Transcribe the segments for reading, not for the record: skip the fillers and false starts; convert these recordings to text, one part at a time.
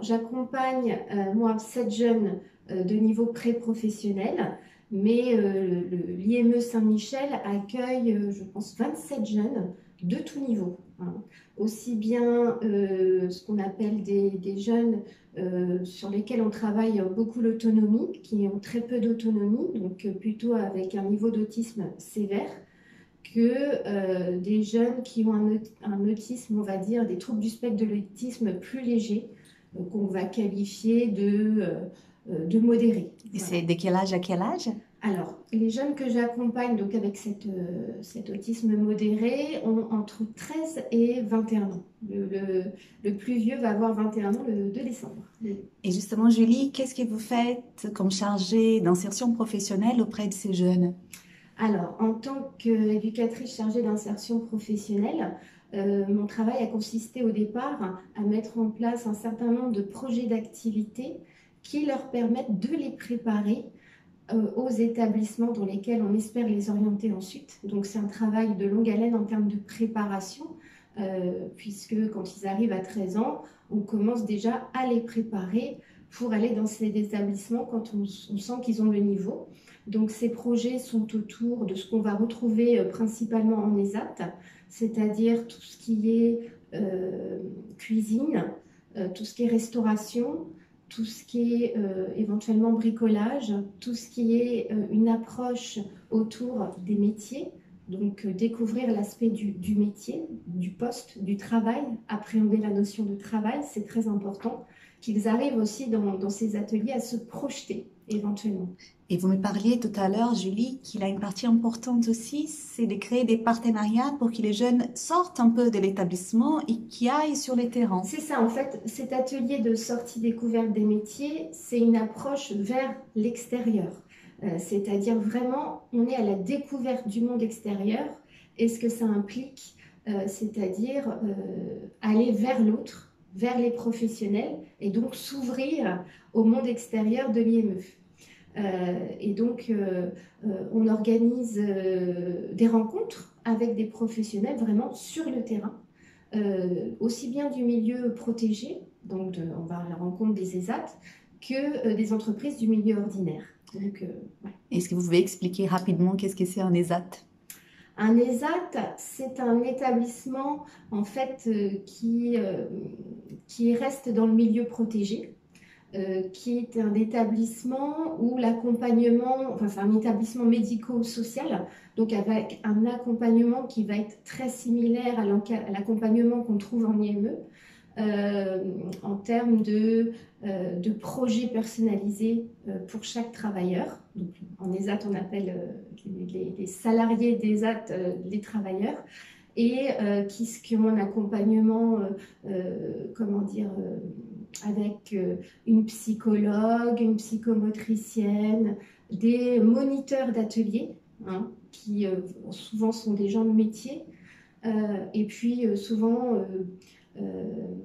j'accompagne moi 7 jeunes de niveau pré-professionnel, mais l'IME Saint-Michel accueille, je pense, 27 jeunes de tout niveau, hein. Aussi bien ce qu'on appelle des jeunes sur lesquels on travaille beaucoup l'autonomie, qui ont très peu d'autonomie, donc plutôt avec un niveau d'autisme sévère, que des jeunes qui ont un autisme, on va dire, des troubles du spectre de l'autisme plus légers, qu'on va qualifier de modérés. Et Voilà. c'est de quel âge à quel âge? Alors, les jeunes que j'accompagne donc avec cet autisme modéré ont entre 13 et 21 ans. Le plus vieux va avoir 21 ans le 2 décembre. Et justement, Julie, qu'est-ce que vous faites comme chargée d'insertion professionnelle auprès de ces jeunes? Alors, en tant qu'éducatrice chargée d'insertion professionnelle, mon travail a consisté au départ à mettre en place un certain nombre de projets d'activités qui leur permettent de les préparer aux établissements dans lesquels on espère les orienter ensuite. Donc c'est un travail de longue haleine en termes de préparation, puisque quand ils arrivent à 13 ans, on commence déjà à les préparer pour aller dans ces établissements quand on sent qu'ils ont le niveau. Donc ces projets sont autour de ce qu'on va retrouver principalement en ESAT, c'est-à-dire tout ce qui est cuisine, tout ce qui est restauration, tout ce qui est éventuellement bricolage, tout ce qui est une approche autour des métiers, donc découvrir l'aspect du métier, du poste, du travail, appréhender la notion de travail, c'est très important qu'ils arrivent aussi dans ces ateliers à se projeter éventuellement. Et vous me parliez tout à l'heure, Julie, qu'il a une partie importante aussi, c'est de créer des partenariats pour que les jeunes sortent un peu de l'établissement et qu'ils aillent sur les terrains. C'est ça, en fait, cet atelier de sortie découverte des métiers, c'est une approche vers l'extérieur. C'est-à-dire vraiment, on est à la découverte du monde extérieur et ce que ça implique, c'est-à-dire aller vers l'autre, vers les professionnels et donc s'ouvrir au monde extérieur de l'IME. Et donc, on organise des rencontres avec des professionnels vraiment sur le terrain, aussi bien du milieu protégé, donc on va à la rencontre des ESAT, que des entreprises du milieu ordinaire. Donc, ouais. Est-ce que vous pouvez expliquer rapidement qu'est-ce que c'est un ESAT? Un ESAT, c'est un établissement en fait qui reste dans le milieu protégé. Qui est un établissement où l'accompagnement, enfin c'est un établissement médico-social, donc avec un accompagnement qui va être très similaire à l'accompagnement qu'on trouve en IME, en termes de projets personnalisés pour chaque travailleur. Donc, en ESAT, on appelle les salariés d'ESAT les travailleurs, et qui ont un accompagnement, comment dire, avec une psychologue, une psychomotricienne, des moniteurs d'atelier, hein, qui souvent sont des gens de métier, et puis souvent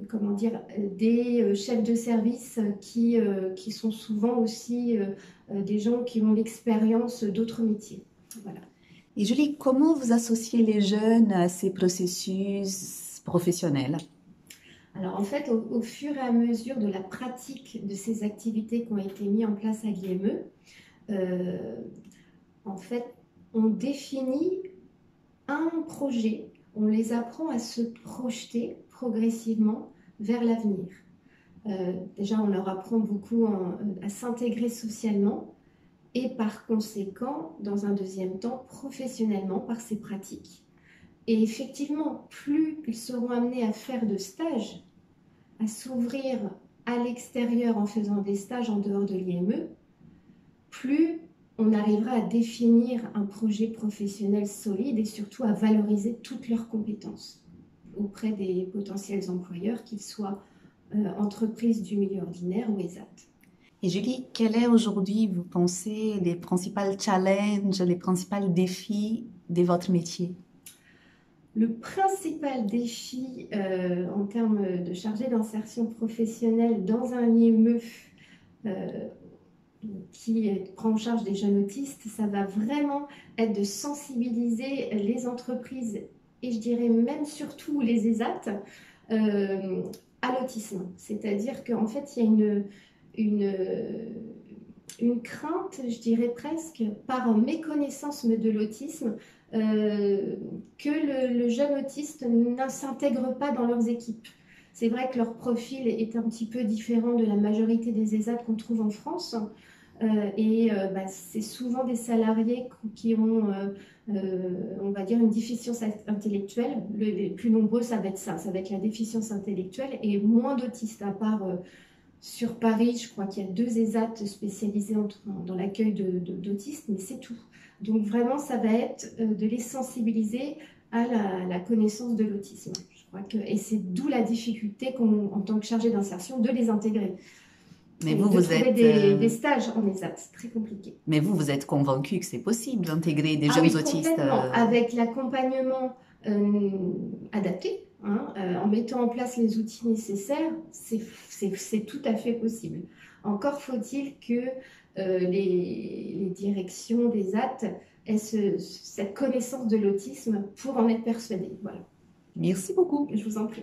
comment dire, des chefs de service qui sont souvent aussi des gens qui ont l'expérience d'autres métiers. Voilà. Et Julie, comment vous associez les jeunes à ces processus professionnels? Alors en fait, au fur et à mesure de la pratique de ces activités qui ont été mises en place à l'IME, en fait, on définit un projet, on les apprend à se projeter progressivement vers l'avenir. Déjà, on leur apprend beaucoup à s'intégrer socialement et par conséquent, dans un deuxième temps, professionnellement par ces pratiques. Et effectivement, plus ils seront amenés à faire de stages, à s'ouvrir à l'extérieur en faisant des stages en dehors de l'IME, plus on arrivera à définir un projet professionnel solide et surtout à valoriser toutes leurs compétences auprès des potentiels employeurs, qu'ils soient entreprises du milieu ordinaire ou ESAT. Et Julie, quel est aujourd'hui, vous pensez, les principaux challenges, les principaux défis de votre métier? Le principal défi en termes de chargé d'insertion professionnelle dans un IME qui prend en charge des jeunes autistes, ça va vraiment être de sensibiliser les entreprises et je dirais même surtout les ESAT à l'autisme. C'est-à-dire qu'en fait, il y a une, une crainte, je dirais presque, par méconnaissance de l'autisme, que le jeune autiste ne s'intègre pas dans leurs équipes. C'est vrai que leur profil est un petit peu différent de la majorité des ESAT qu'on trouve en France. Bah, c'est souvent des salariés qui ont, on va dire, une déficience intellectuelle. Les plus nombreux, ça va être ça, va être la déficience intellectuelle et moins d'autistes, à part sur Paris, je crois qu'il y a 2 ESAT spécialisés dans l'accueil d'autistes, mais c'est tout. Donc vraiment, ça va être de les sensibiliser à la connaissance de l'autisme. Et c'est d'où la difficulté en tant que chargé d'insertion de les intégrer. Mais de trouver des stages en ESAT, c'est très compliqué. Mais vous êtes convaincu que c'est possible d'intégrer des jeunes autistes avec l'accompagnement adapté, hein, en mettant en place les outils nécessaires, c'est tout à fait possible. Encore faut-il que les directions des ESAT aient cette connaissance de l'autisme pour en être persuadées. Voilà. Merci beaucoup. Je vous en prie.